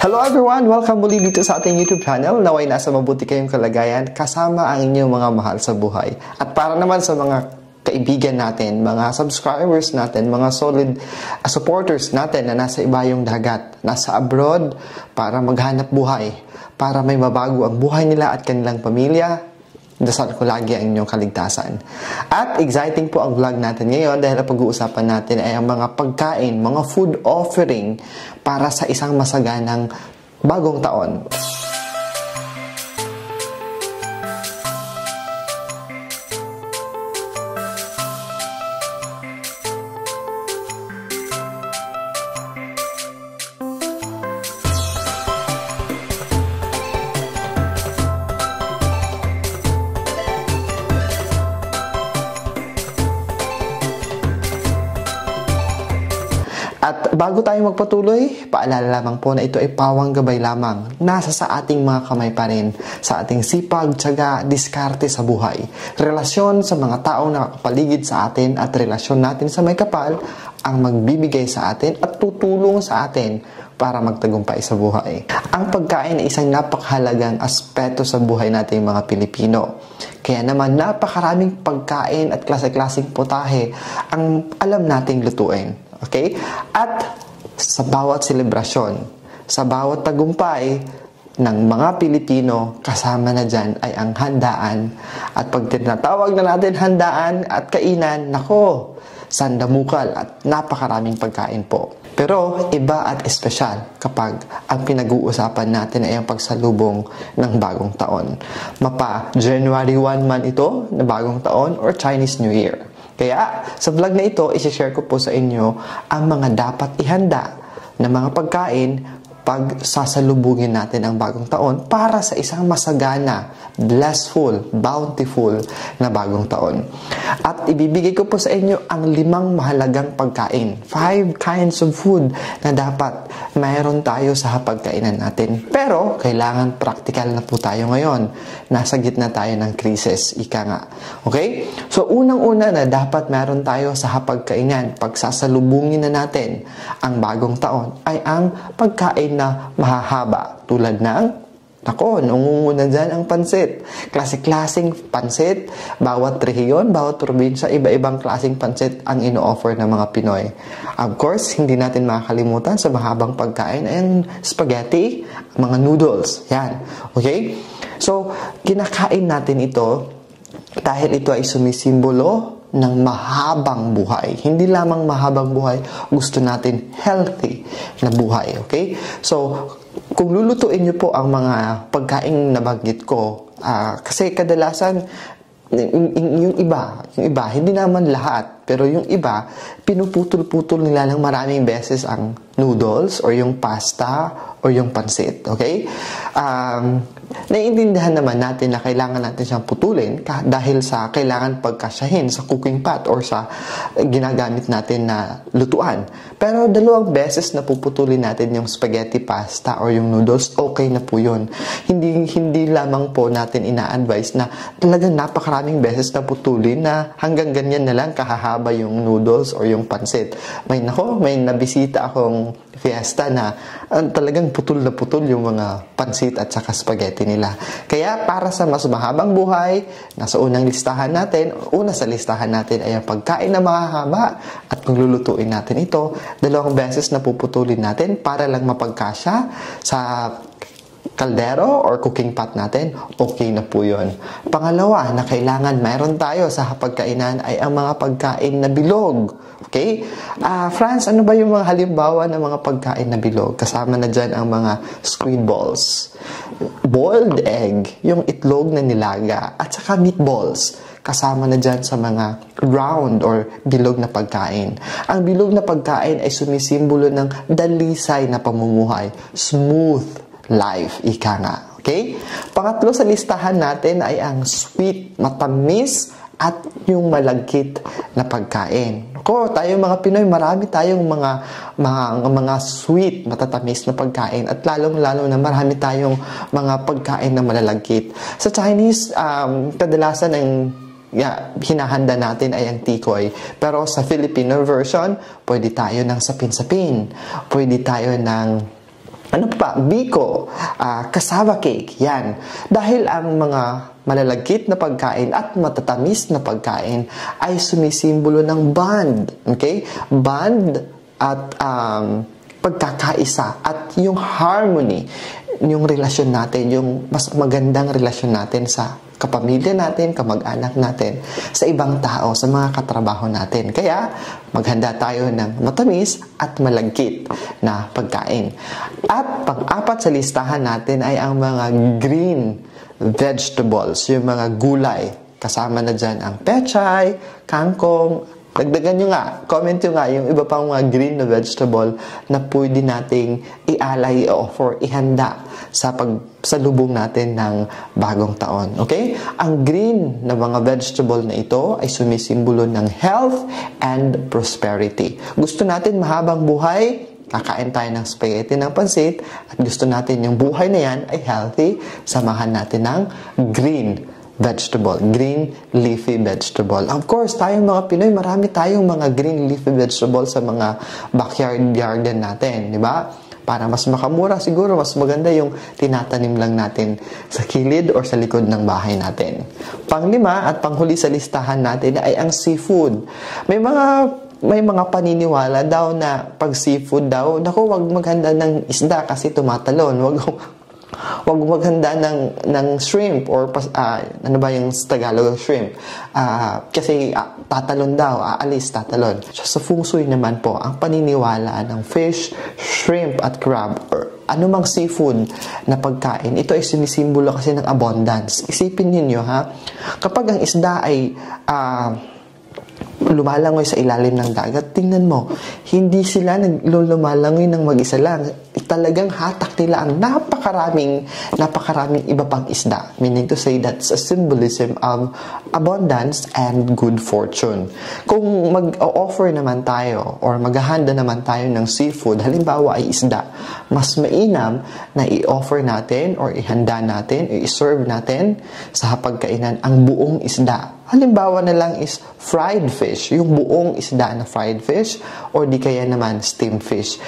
Hello everyone! Welcome muli dito sa ating YouTube channel. Naway nasa mabuti kayong kalagayan kasama ang inyong mga mahal sa buhay. At para naman sa mga kaibigan natin, mga subscribers natin, mga solid supporters natin na nasa ibayong dagat, nasa abroad para maghanap buhay, para may mabago ang buhay nila at kanilang pamilya, dasal ko lagi ang inyong kaligtasan. At exciting po ang vlog natin ngayon dahil ang pag-uusapan natin ay ang mga pagkain, mga food offering para sa isang masaganang bagong taon. At bago tayo magpatuloy, paalala lamang po na ito ay pawang gabay lamang. Nasa sa ating mga kamay pa rin, sa ating sipag, tiyaga, diskarte sa buhay. Relasyon sa mga taong nakapaligid sa atin at relasyon natin sa may kapal ang magbibigay sa atin at tutulong sa atin para magtagumpay sa buhay. Ang pagkain ay isang napakahalagang aspeto sa buhay nating mga Pilipino. Kaya naman napakaraming pagkain at klase-klaseng putahe ang alam nating lutuin. Okay? At sa bawat selebrasyon, sa bawat tagumpay ng mga Pilipino, kasama na dyan ay ang handaan. At pag tinatawag na natin handaan at kainan, nako, sandamukal at napakaraming pagkain po. Pero iba at espesyal kapag ang pinag-uusapan natin ay ang pagsalubong ng bagong taon. Mapa January 1 man ito na bagong taon or Chinese New Year. Kaya sa vlog na ito, isi-share ko po sa inyo ang mga dapat ihanda na mga pagkain pag sasalubungin natin ang bagong taon para sa isang masagana, blessful, bountiful na bagong taon. At ibibigay ko po sa inyo ang 5 mahalagang pagkain. 5 kinds of food na dapat mayroon tayo sa hapagkainan natin. Pero kailangan practical na po tayo ngayon. Nasa gitna tayo ng krisis, ika nga. Okay? So unang-una na dapat mayroon tayo sa hapagkainan pag sasalubungin na natin ang bagong taon ay ang pagkain na mahahaba tulad ng nungunguna dyan ang pansit. Klase-klaseng pansit, bawat rehiyon, bawat probinsya, iba-ibang klaseng pansit ang ino-offer ng mga Pinoy. Of course, hindi natin makakalimutan sa mahabang pagkain ay spaghetti, mga noodles. Yan. Okay? So, kinakain natin ito dahil ito ay sumisimbolo ng mahabang buhay. Hindi lamang mahabang buhay, gusto natin healthy na buhay. Okay? So, kung lulutuin nyo po ang mga pagkaing nabanggit ko, kasi kadalasan, yung iba, hindi naman lahat, pero yung iba, pinuputol-putol nila ng maraming beses ang noodles or yung pasta or yung pansit. Okay? Naiintindihan naman natin na kailangan natin siyang putulin dahil sa kailangan pagkasyahin sa cooking pot or sa ginagamit natin na lutuan. Pero 2 beses na puputulin natin yung spaghetti pasta or yung noodles, okay na po yun. Hindi lamang po natin ina-advise na talagang napakaraming beses na putulin na hanggang ganyan na lang kahahaba yung noodles or yung pansit. May nabisita akong fiesta na talagang putol na putol yung mga pansit at saka spaghetti nila. Kaya para sa mas mahabang buhay, nasa unang listahan natin, una sa listahan natin ay ang pagkain na mahahaba at kung lulutuin natin ito, 2 beses na puputulin natin para lang mapagkasya sa kaldero or cooking pot natin, okay na po yun. Pangalawa na kailangan mayroon tayo sa hapagkainan ay ang mga pagkain na bilog. Okay? Franz, ano ba yung mga halimbawa ng mga pagkain na bilog? Kasama na dyan ang mga squid balls, boiled egg, yung itlog na nilaga, at saka meatballs. Kasama na dyan sa mga round or bilog na pagkain. Ang bilog na pagkain ay sumisimbolo ng dalisay na pamumuhay, smooth life, ika nga. Okay? Pangatlo sa listahan natin ay ang sweet, matamis, at yung malagkit na pagkain. Tayo mga Pinoy, marami tayong mga sweet, matatamis na pagkain at lalong-lalo na marami tayong mga pagkain na malalagkit. Sa Chinese, kadalasan ang hinahanda natin ay ang tikoy. Pero sa Filipino version, pwede tayo ng sapin-sapin. Pwede tayo ng Ano pa? Biko, cassava cake, yan. Dahil ang mga malalagkit na pagkain at matatamis na pagkain ay sumisimbolo ng bond. Okay? Bond at pagkakaisa at yung harmony, yung relasyon natin, yung mas magandang relasyon natin sa kapamilya natin, kamag-anak natin, sa ibang tao, sa mga katrabaho natin. Kaya, maghanda tayo ng matamis at malagkit na pagkain. At pang-apat sa listahan natin ay ang mga green vegetables, yung mga gulay. Kasama na dyan ang pechay, kangkong. Dagdagan nyo nga, comment nyo nga yung iba pang mga green na vegetable na pwede nating ialay o offer, ihanda sa pagsalubong natin ng bagong taon. Okay? Ang green na mga vegetable na ito ay sumisimbolo ng health and prosperity. Gusto natin mahabang buhay, kakain tayo ng spaghetti ng pansit, at gusto natin yung buhay na yan ay healthy, samahan natin ng green vegetable, green leafy vegetable. Of course, tayong mga Pinoy, marami tayong mga green leafy vegetable sa mga backyard garden natin, di ba? Para mas makamura, siguro mas maganda yung tinatanim lang natin sa kilid or sa likod ng bahay natin. Panglima at panghuli sa listahan natin ay ang seafood. May mga paniniwala daw na pag seafood daw, naku, wag maghanda ng isda kasi tumatalon. Wag maghanda ng shrimp or ano ba yung Tagalog shrimp, kasi tatalon daw, aalis, tatalon. So, sa feng shui naman po, ang paniniwala ng fish, shrimp at crab or anumang seafood na pagkain, ito ay sumisimbolo kasi ng abundance. Isipin niyo ha, kapag ang isda ay lumalangoy sa ilalim ng dagat, tingnan mo, hindi sila lumalangoy ng mag-isa lang. Talagang hatak nila ang napakaraming iba pang isda. Meaning to say, that's a symbolism of abundance and good fortune. Kung mag-offer naman tayo or maghahanda naman tayo ng seafood, halimbawa ay isda, mas mainam na i-offer natin or ihanda natin, i-serve natin sa hapagkainan ang buong isda. Halimbawa na lang is fried fish, yung buong isda na fried fish, or di kaya naman steamed fish.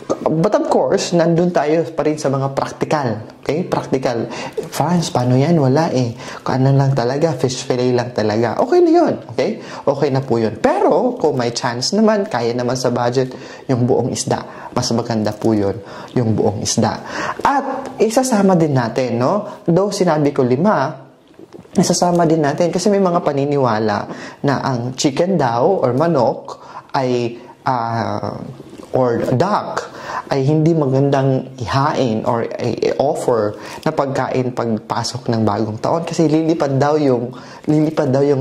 But of course, nandun tayo pa rin sa mga practical. Okay? Practical. France, paano yan? Wala eh. Ano lang talaga, fish fillet lang talaga. Okay na yun. Okay? Okay na po yun. Pero, kung may chance naman, kaya naman sa budget, yung buong isda. Mas maganda po yun, yung buong isda. At, isasama din natin, no? Though sinabi ko 5, nasasama din natin kasi may mga paniniwala na ang chicken daw or manok ay or duck ay hindi magandang ihain or i-offer na pagkain pagpasok ng bagong taon kasi lilipad daw yung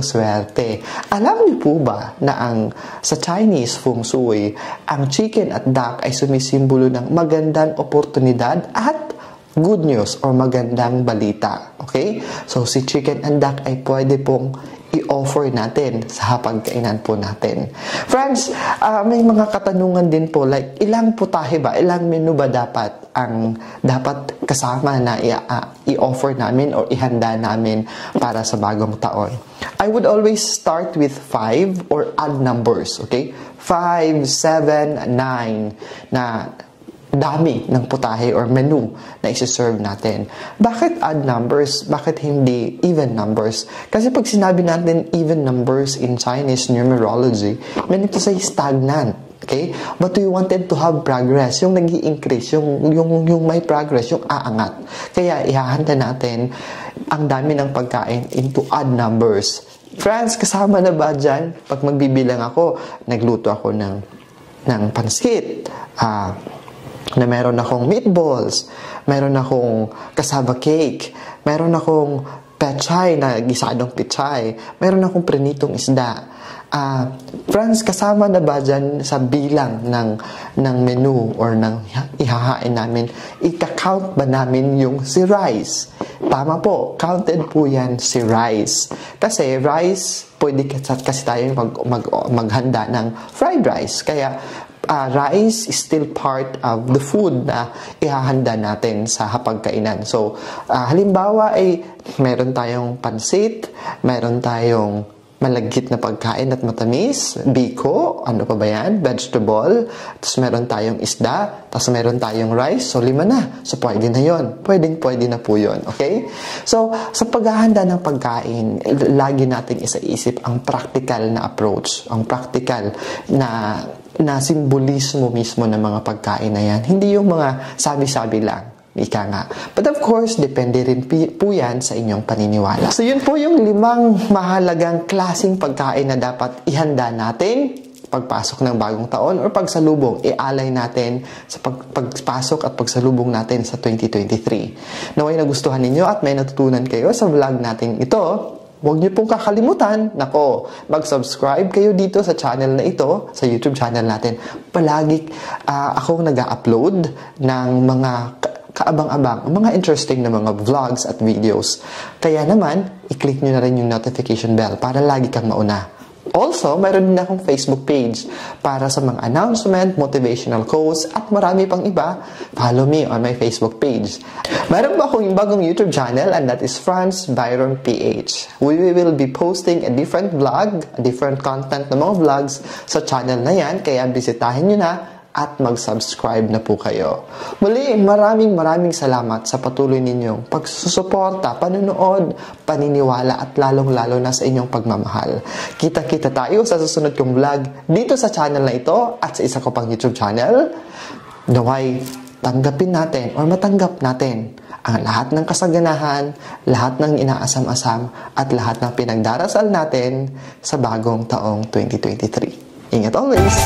swerte. Alam niyo po ba na sa Chinese feng shui, ang chicken at duck ay sumisimbolo ng magandang oportunidad at good news or magandang balita. Okay? So, si chicken and duck ay pwede pong i-offer natin sa hapagkainan po natin. Friends, may mga katanungan din po like ilang putahe ba, ilang menu ba dapat kasama na i-offer namin or ihanda namin para sa bagong taon. I would always start with 5 or odd numbers, okay? 5, 7, 9 na dami ng putahe or menu na isi-serve natin. Bakit odd numbers? Bakit hindi even numbers? Kasi pag sinabi natin even numbers in Chinese numerology, meaning to say stagnant. Okay? But we wanted to have progress. Yung nag-i-increase, yung may progress, yung aangat. Kaya ihahanda natin ang dami ng pagkain into odd numbers. Friends, kasama na ba dyan? Pag magbibilang ako, nagluto ako ng pansit, na meron akong meatballs, meron akong cassava cake, meron akong pechay na gisadong pechay, meron akong prinitong isda. Friends, kasama na ba dyan sa bilang ng menu or ng ihahain namin? Ika-count ba namin yung si rice? Tama po, counted po yan si rice. Kasi rice, pwede kasi tayo maghanda ng fried rice. Kaya, rice is still part of the food na ihahanda natin sa hapagkainan. So, halimbawa ay meron tayong pansit, meron tayong malagkit na pagkain at matamis, biko, ano pa ba yan? Vegetable, tapos meron tayong isda, tapos meron tayong rice, so 5 na. So pwede na yon. Pwede na po yon. Okay? So, sa paghahanda ng pagkain, lagi nating isaisip ang practical na approach, ang practical na simbolismo mismo ng mga pagkain na yan. Hindi yung mga sabi-sabi lang. Ika nga. But of course, depende rin po yan sa inyong paniniwala. So yun po yung 5 mahalagang klaseng pagkain na dapat ihanda natin pagpasok ng bagong taon or pagsalubong. Ialay natin sa pagpasok at pagsalubong natin sa 2023. Naway nagustuhan ninyo at may natutunan kayo sa vlog natin ito. Huwag niyo pong kakalimutan, mag-subscribe kayo dito sa channel na ito, sa YouTube channel natin. Palagi ako nag-upload ng mga kaabang-abang, mga interesting na mga vlogs at videos. Kaya naman, i-click nyo na rin yung notification bell para lagi kang mauna. Also, mayroon din akong Facebook page para sa mga announcement, motivational quotes, at marami pang iba. Follow me on my Facebook page. Mayroon pa akong bagong YouTube channel and that is Franz Byron PH. We will be posting a different vlog, a different content na mga vlogs sa channel na yan, kaya bisitahin nyo na at mag-subscribe na po kayo. Muli, maraming salamat sa patuloy ninyong pagsusuporta, panunood, paniniwala at lalong-lalo na sa inyong pagmamahal. Kita-kita tayo sa susunod kong vlog dito sa channel na ito at sa isa ko pang YouTube channel. Naway, tanggapin natin or matanggap natin ang lahat ng kasaganahan, lahat ng inaasam-asam at lahat ng pinagdarasal natin sa bagong taong 2023. Ingat always!